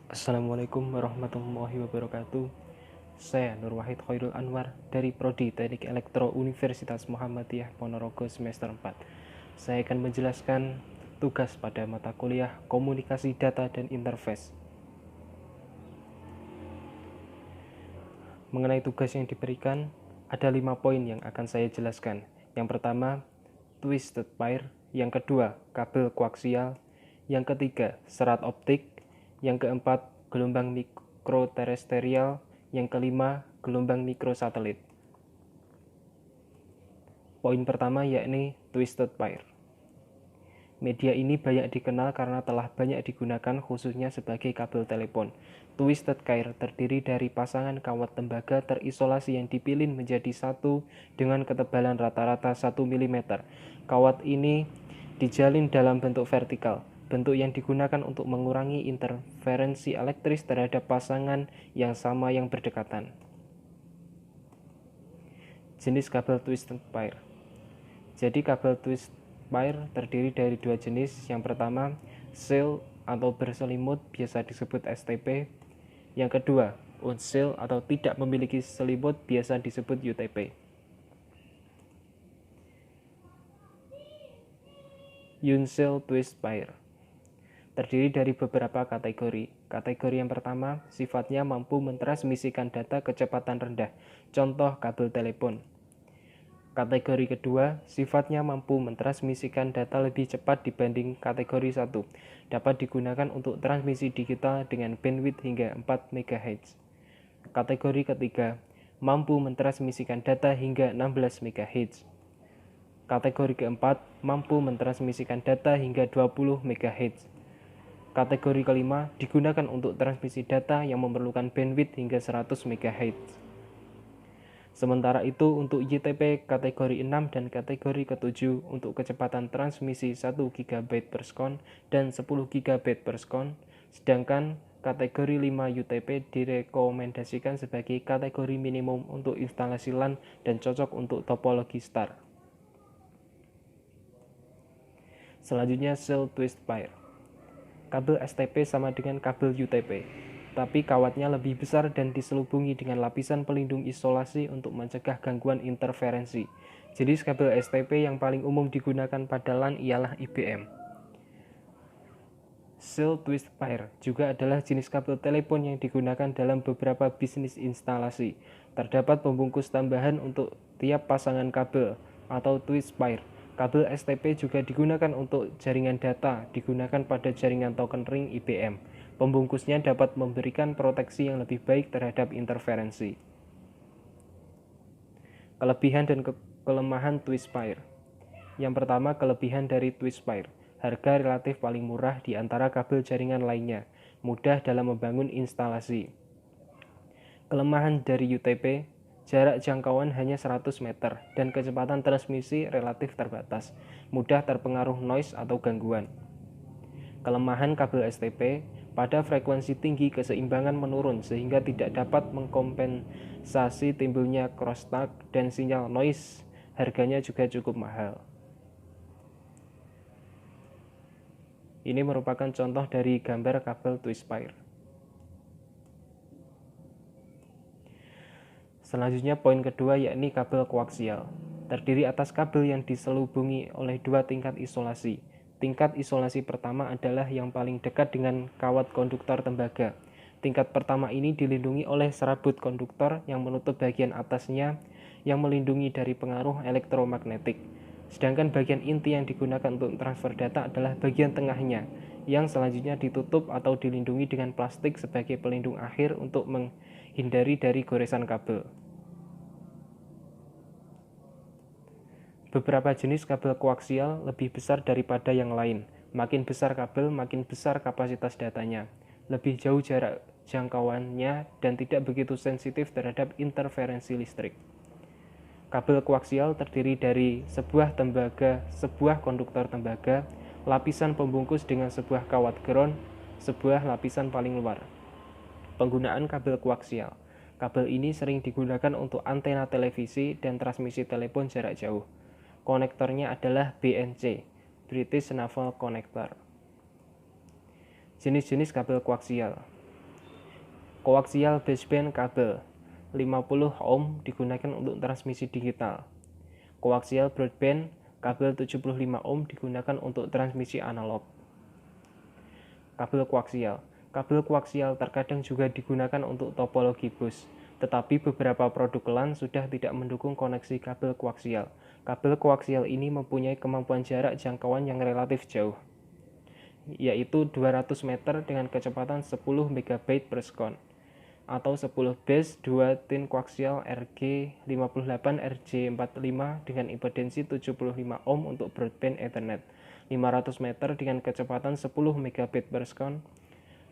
Assalamualaikum warahmatullahi wabarakatuh. Saya Nur Wahid Khairul Anwar dari Prodi Teknik Elektro Universitas Muhammadiyah Ponorogo semester 4. Saya akan menjelaskan tugas pada mata kuliah Komunikasi Data dan Interface. Mengenai tugas yang diberikan, ada 5 poin yang akan saya jelaskan. Yang pertama, twisted pair. Yang kedua, kabel koaksial. Yang ketiga, serat optik. Yang keempat, gelombang mikroterestrial. Yang kelima, gelombang mikrosatelit. Poin pertama yakni twisted pair. Media ini banyak dikenal karena telah banyak digunakan khususnya sebagai kabel telepon. Twisted pair terdiri dari pasangan kawat tembaga terisolasi yang dipilih menjadi satu dengan ketebalan rata-rata 1 mm. Kawat ini dijalin dalam bentuk vertikal, bentuk yang digunakan untuk mengurangi interferensi elektris terhadap pasangan yang sama yang berdekatan. Jenis kabel twisted pair. Jadi kabel twisted pair terdiri dari dua jenis. Yang pertama, seal atau berselimut, biasa disebut STP. Yang kedua, unseal atau tidak memiliki selimut, biasa disebut UTP. Unseal twist pair terdiri dari beberapa kategori. Kategori yang pertama, sifatnya mampu mentransmisikan data kecepatan rendah, contoh kabel telepon. Kategori kedua, sifatnya mampu mentransmisikan data lebih cepat dibanding kategori 1. Dapat digunakan untuk transmisi digital dengan bandwidth hingga 4 MHz. Kategori ketiga, mampu mentransmisikan data hingga 16 MHz. Kategori keempat, mampu mentransmisikan data hingga 20 MHz. Kategori kelima, digunakan untuk transmisi data yang memerlukan bandwidth hingga 100 MHz. Sementara itu untuk YTP kategori 6 dan kategori ke-7 untuk kecepatan transmisi 1 GB per sekon dan 10 GB per sekon, sedangkan kategori 5 UTP direkomendasikan sebagai kategori minimum untuk instalasi LAN dan cocok untuk topologi star. Selanjutnya cell twist pair. Kabel STP sama dengan kabel UTP, tapi kawatnya lebih besar dan diselubungi dengan lapisan pelindung isolasi untuk mencegah gangguan interferensi. Jenis kabel STP yang paling umum digunakan pada LAN ialah IBM. Cell twist pair juga adalah jenis kabel telepon yang digunakan dalam beberapa bisnis instalasi. Terdapat pembungkus tambahan untuk tiap pasangan kabel atau twist pair. Kabel STP juga digunakan untuk jaringan data, digunakan pada jaringan token ring IBM. Pembungkusnya dapat memberikan proteksi yang lebih baik terhadap interferensi. Kelebihan dan kelemahan twist pair. Yang pertama, kelebihan dari twist pair. Harga relatif paling murah di antara kabel jaringan lainnya, mudah dalam membangun instalasi. Kelemahan dari UTP, jarak jangkauan hanya 100 meter dan kecepatan transmisi relatif terbatas, mudah terpengaruh noise atau gangguan. Kelemahan kabel STP, pada frekuensi tinggi keseimbangan menurun sehingga tidak dapat mengkompensasi timbulnya crosstalk dan sinyal noise. Harganya juga cukup mahal. Ini merupakan contoh dari gambar kabel twist pair. Selanjutnya poin kedua yakni kabel koaksial. Terdiri atas kabel yang diselubungi oleh dua tingkat isolasi. Tingkat isolasi pertama adalah yang paling dekat dengan kawat konduktor tembaga. Tingkat pertama ini dilindungi oleh serabut konduktor yang menutup bagian atasnya yang melindungi dari pengaruh elektromagnetik. Sedangkan bagian inti yang digunakan untuk transfer data adalah bagian tengahnya, yang selanjutnya ditutup atau dilindungi dengan plastik sebagai pelindung akhir untuk menghindari dari goresan kabel. Beberapa jenis kabel koaksial lebih besar daripada yang lain. Makin besar kabel, makin besar kapasitas datanya. Lebih jauh jarak jangkauannya dan tidak begitu sensitif terhadap interferensi listrik. Kabel koaksial terdiri dari sebuah tembaga, sebuah konduktor tembaga, lapisan pembungkus dengan sebuah kawat ground, sebuah lapisan paling luar. Penggunaan kabel koaksial. Kabel ini sering digunakan untuk antena televisi dan transmisi telepon jarak jauh. Konektornya adalah BNC, British Naval Connector. Jenis-jenis kabel koaksial. Koaksial baseband kabel 50 ohm digunakan untuk transmisi digital. Koaksial broadband kabel 75 ohm digunakan untuk transmisi analog. Kabel koaksial. Kabel koaksial terkadang juga digunakan untuk topologi bus, tetapi beberapa produk LAN sudah tidak mendukung koneksi kabel koaksial. Kabel koaksial ini mempunyai kemampuan jarak jangkauan yang relatif jauh, yaitu 200 meter dengan kecepatan 10 MB per sekon, atau 10 base 2 tin koaksial RG58 RJ45 dengan impedensi 75 ohm untuk broadband Ethernet, 500 meter dengan kecepatan 10 megabit per sekon,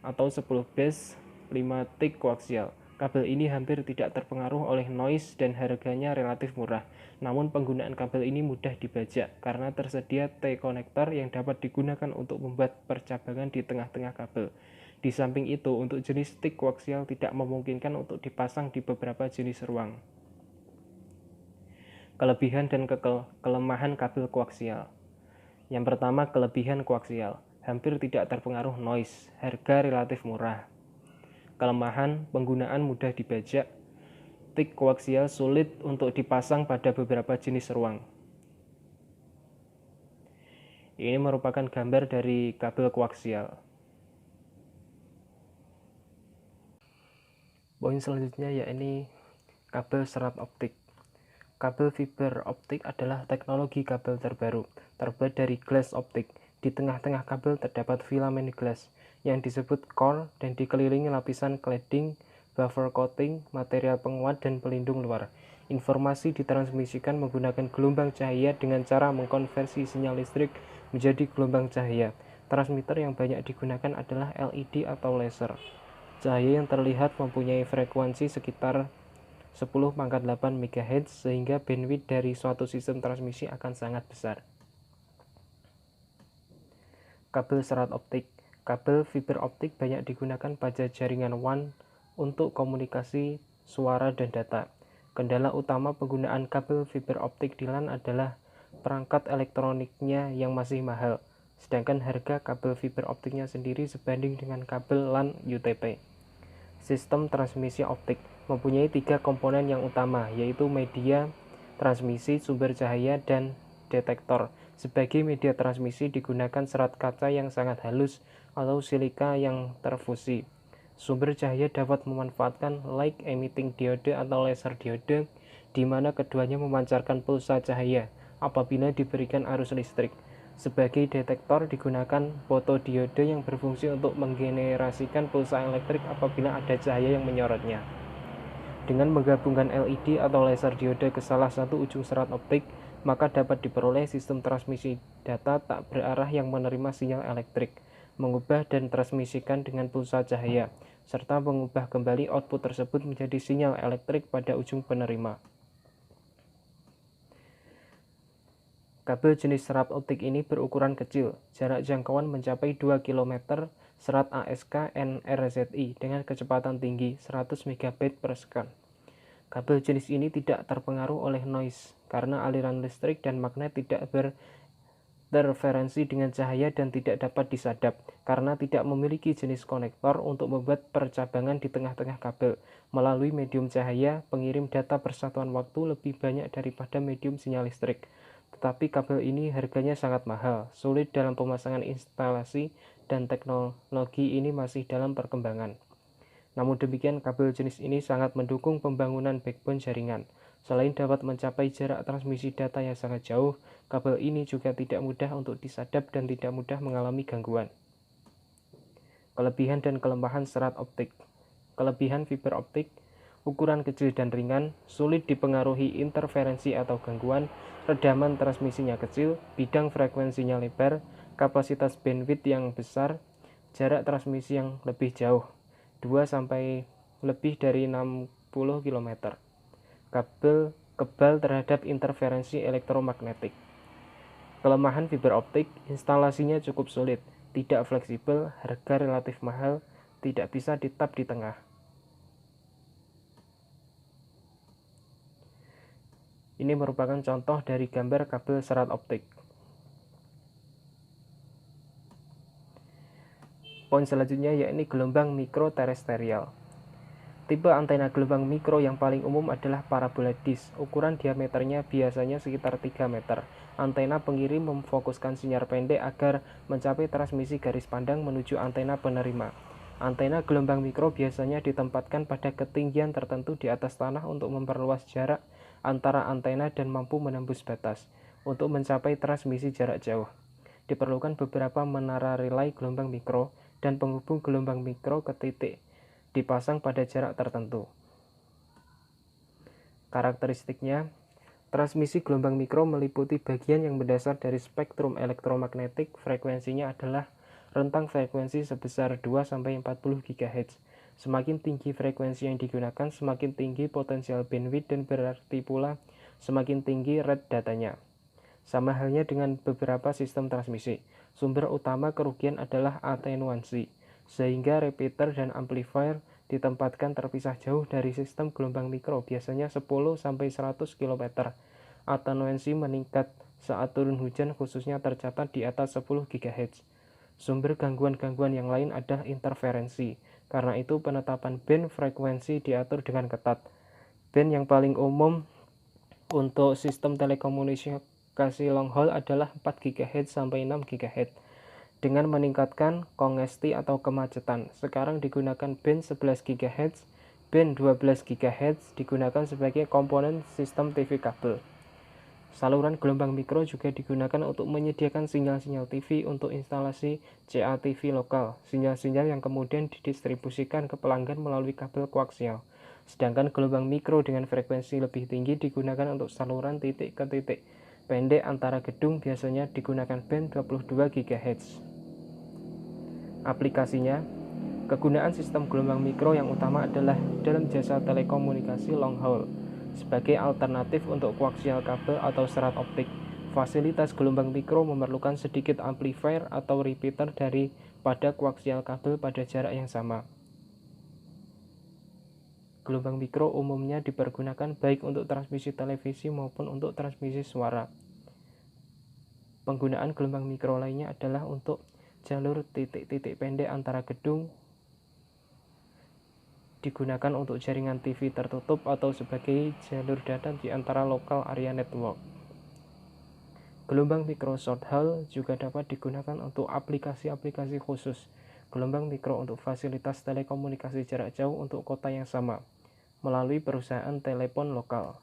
atau 10 base 5 tik koaksial. Kabel ini hampir tidak terpengaruh oleh noise dan harganya relatif murah. Namun penggunaan kabel ini mudah dibajak karena tersedia T-konektor yang dapat digunakan untuk membuat percabangan di tengah-tengah kabel. Di samping itu, untuk jenis tik koaksial tidak memungkinkan untuk dipasang di beberapa jenis ruang. Kelebihan dan kelemahan kabel koaksial. Yang pertama, kelebihan koaksial. Hampir tidak terpengaruh noise, harga relatif murah. Kelemahan, penggunaan mudah dibajak. Tik koaksial sulit untuk dipasang pada beberapa jenis ruang. Ini merupakan gambar dari kabel koaksial. Poin selanjutnya yakni kabel serat optik. Kabel fiber optik adalah teknologi kabel terbaru, terbuat dari glass optik. Di tengah-tengah kabel terdapat filamen glass yang disebut core dan dikelilingi lapisan cladding, buffer coating, material penguat, dan pelindung luar. Informasi ditransmisikan menggunakan gelombang cahaya dengan cara mengkonversi sinyal listrik menjadi gelombang cahaya. Transmitter yang banyak digunakan adalah LED atau laser. Cahaya yang terlihat mempunyai frekuensi sekitar 10⁻8 MHz sehingga bandwidth dari suatu sistem transmisi akan sangat besar. Kabel serat optik. Kabel fiber optik banyak digunakan pada jaringan WAN untuk komunikasi suara dan data. Kendala utama penggunaan kabel fiber optik di LAN adalah perangkat elektroniknya yang masih mahal, sedangkan harga kabel fiber optiknya sendiri sebanding dengan kabel LAN UTP. Sistem transmisi optik mempunyai 3 komponen yang utama, yaitu media transmisi, sumber cahaya, dan detektor. Sebagai media transmisi digunakan serat kaca yang sangat halus atau silika yang terfusi. Sumber cahaya dapat memanfaatkan light emitting diode atau laser diode, di mana keduanya memancarkan pulsa cahaya apabila diberikan arus listrik. Sebagai detektor digunakan fotodiode yang berfungsi untuk menggenerasikan pulsa elektrik apabila ada cahaya yang menyorotnya. Dengan menggabungkan LED atau laser diode ke salah satu ujung serat optik, maka dapat diperoleh sistem transmisi data tak berarah yang menerima sinyal elektrik, mengubah dan transmisikan dengan pulsa cahaya, serta mengubah kembali output tersebut menjadi sinyal elektrik pada ujung penerima. Kabel jenis serat optik ini berukuran kecil, jarak jangkauan mencapai 2 km, serat ASK NRZI dengan kecepatan tinggi 100 Mbit per sekon. Kabel jenis ini tidak terpengaruh oleh noise karena aliran listrik dan magnet tidak berinterferensi dengan cahaya dan tidak dapat disadap karena tidak memiliki jenis konektor untuk membuat percabangan di tengah-tengah kabel. Melalui medium cahaya, pengirim data persatuan waktu lebih banyak daripada medium sinyal listrik. Tetapi kabel ini harganya sangat mahal, sulit dalam pemasangan instalasi, dan teknologi ini masih dalam perkembangan. Namun demikian, kabel jenis ini sangat mendukung pembangunan backbone jaringan. Selain dapat mencapai jarak transmisi data yang sangat jauh, kabel ini juga tidak mudah untuk disadap dan tidak mudah mengalami gangguan. Kelebihan dan kelemahan serat optik. Kelebihan fiber optik: ukuran kecil dan ringan, sulit dipengaruhi interferensi atau gangguan, redaman transmisinya kecil, bidang frekuensinya lebar, kapasitas bandwidth yang besar, jarak transmisi yang lebih jauh, 2 sampai lebih dari 60 km. Kabel kebal terhadap interferensi elektromagnetik. Kelemahan fiber optik: instalasinya cukup sulit, tidak fleksibel, harga relatif mahal, tidak bisa ditap di tengah. Ini merupakan contoh dari gambar kabel serat optik. Poin selanjutnya yakni gelombang mikroterestrial. Tipe antena gelombang mikro yang paling umum adalah parabola dish. Ukuran diameternya biasanya sekitar 3 meter. Antena pengirim memfokuskan sinyal pendek agar mencapai transmisi garis pandang menuju antena penerima. Antena gelombang mikro biasanya ditempatkan pada ketinggian tertentu di atas tanah untuk memperluas jarak antara antena dan mampu menembus batas. Untuk mencapai transmisi jarak jauh, diperlukan beberapa menara relay gelombang mikro dan penghubung gelombang mikro ke titik dipasang pada jarak tertentu. Karakteristiknya, transmisi gelombang mikro meliputi bagian yang berdasar dari spektrum elektromagnetik. Frekuensinya adalah rentang frekuensi sebesar 2-40 GHz. Semakin tinggi frekuensi yang digunakan, semakin tinggi potensial bandwidth dan berarti pula semakin tinggi rate datanya. Sama halnya dengan beberapa sistem transmisi, sumber utama kerugian adalah atenuansi, sehingga repeater dan amplifier ditempatkan terpisah jauh dari sistem gelombang mikro, biasanya 10-100 km. Atenuansi meningkat saat turun hujan, khususnya tercatat di atas 10 GHz. Sumber gangguan-gangguan yang lain adalah interferensi. Karena itu penetapan band frekuensi diatur dengan ketat. Band yang paling umum untuk sistem telekomunikasi long haul adalah 4 GHz sampai 6 GHz. Dengan meningkatkan kongesti atau kemacetan, sekarang digunakan band 11 GHz, band 12 GHz digunakan sebagai komponen sistem TV kabel. Saluran gelombang mikro juga digunakan untuk menyediakan sinyal-sinyal TV untuk instalasi CATV lokal, sinyal-sinyal yang kemudian didistribusikan ke pelanggan melalui kabel koaksial. Sedangkan gelombang mikro dengan frekuensi lebih tinggi digunakan untuk saluran titik ke titik pendek antara gedung, biasanya digunakan band 22 GHz. Aplikasinya, kegunaan sistem gelombang mikro yang utama adalah dalam jasa telekomunikasi long haul, sebagai alternatif untuk koaksial kabel atau serat optik. Fasilitas gelombang mikro memerlukan sedikit amplifier atau repeater daripada koaksial kabel pada jarak yang sama. Gelombang mikro umumnya dipergunakan baik untuk transmisi televisi maupun untuk transmisi suara. Penggunaan gelombang mikro lainnya adalah untuk jalur titik-titik pendek antara gedung, digunakan untuk jaringan TV tertutup atau sebagai jalur data di antara local area network. Gelombang mikro short haul juga dapat digunakan untuk aplikasi-aplikasi khusus. Gelombang mikro untuk fasilitas telekomunikasi jarak jauh untuk kota yang sama, melalui perusahaan telepon lokal.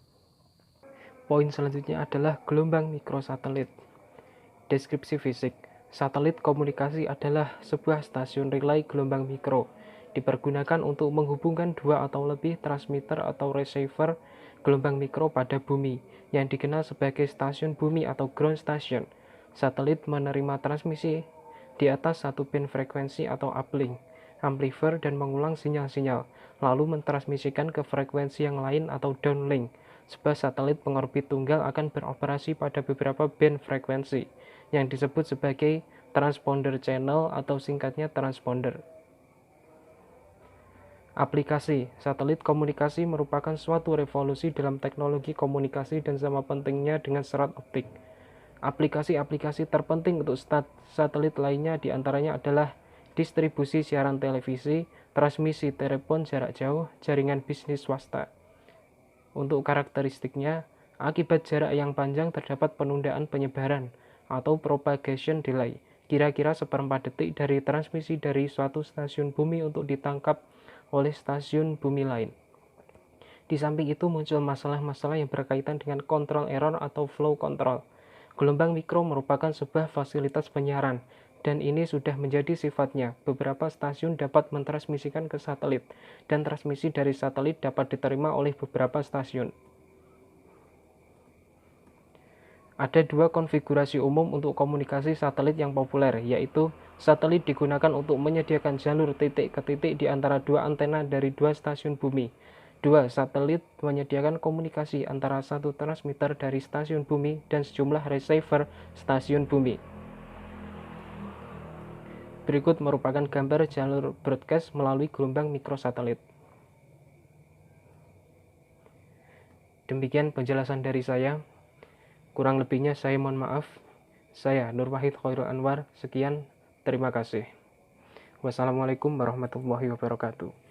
Poin selanjutnya adalah gelombang mikrosatelit. Deskripsi fisik. Satelit komunikasi adalah sebuah stasiun relay gelombang mikro. Dipergunakan untuk menghubungkan dua atau lebih transmitter atau receiver gelombang mikro pada bumi, yang dikenal sebagai stasiun bumi atau ground station. Satelit menerima transmisi di atas satu band frekuensi atau uplink, amplifier, dan mengulang sinyal-sinyal, lalu mentransmisikan ke frekuensi yang lain atau downlink. Sebuah satelit pengorbit tunggal akan beroperasi pada beberapa band frekuensi, yang disebut sebagai transponder channel atau singkatnya transponder. Aplikasi satelit komunikasi merupakan suatu revolusi dalam teknologi komunikasi dan sama pentingnya dengan serat optik. Aplikasi-aplikasi terpenting untuk satelit lainnya diantaranya adalah distribusi siaran televisi, transmisi telepon jarak jauh, jaringan bisnis swasta. Untuk karakteristiknya, akibat jarak yang panjang terdapat penundaan penyebaran atau propagation delay, kira-kira seperempat detik dari transmisi dari suatu stasiun bumi untuk ditangkap oleh stasiun bumi lain. Di samping itu muncul masalah-masalah yang berkaitan dengan control error atau flow control. Gelombang mikro merupakan sebuah fasilitas penyiaran, dan ini sudah menjadi sifatnya. Beberapa stasiun dapat mentransmisikan ke satelit, dan transmisi dari satelit dapat diterima oleh beberapa stasiun. Ada dua konfigurasi umum untuk komunikasi satelit yang populer, yaitu satelit digunakan untuk menyediakan jalur titik ke titik di antara dua antena dari dua stasiun bumi. Dua, satelit menyediakan komunikasi antara satu transmitter dari stasiun bumi dan sejumlah receiver stasiun bumi. Berikut merupakan gambar jalur broadcast melalui gelombang mikrosatelit. Demikian penjelasan dari saya. Kurang lebihnya saya mohon maaf. Saya Nur Wahid Khairul Anwar. Sekian, terima kasih. Wassalamualaikum warahmatullahi wabarakatuh.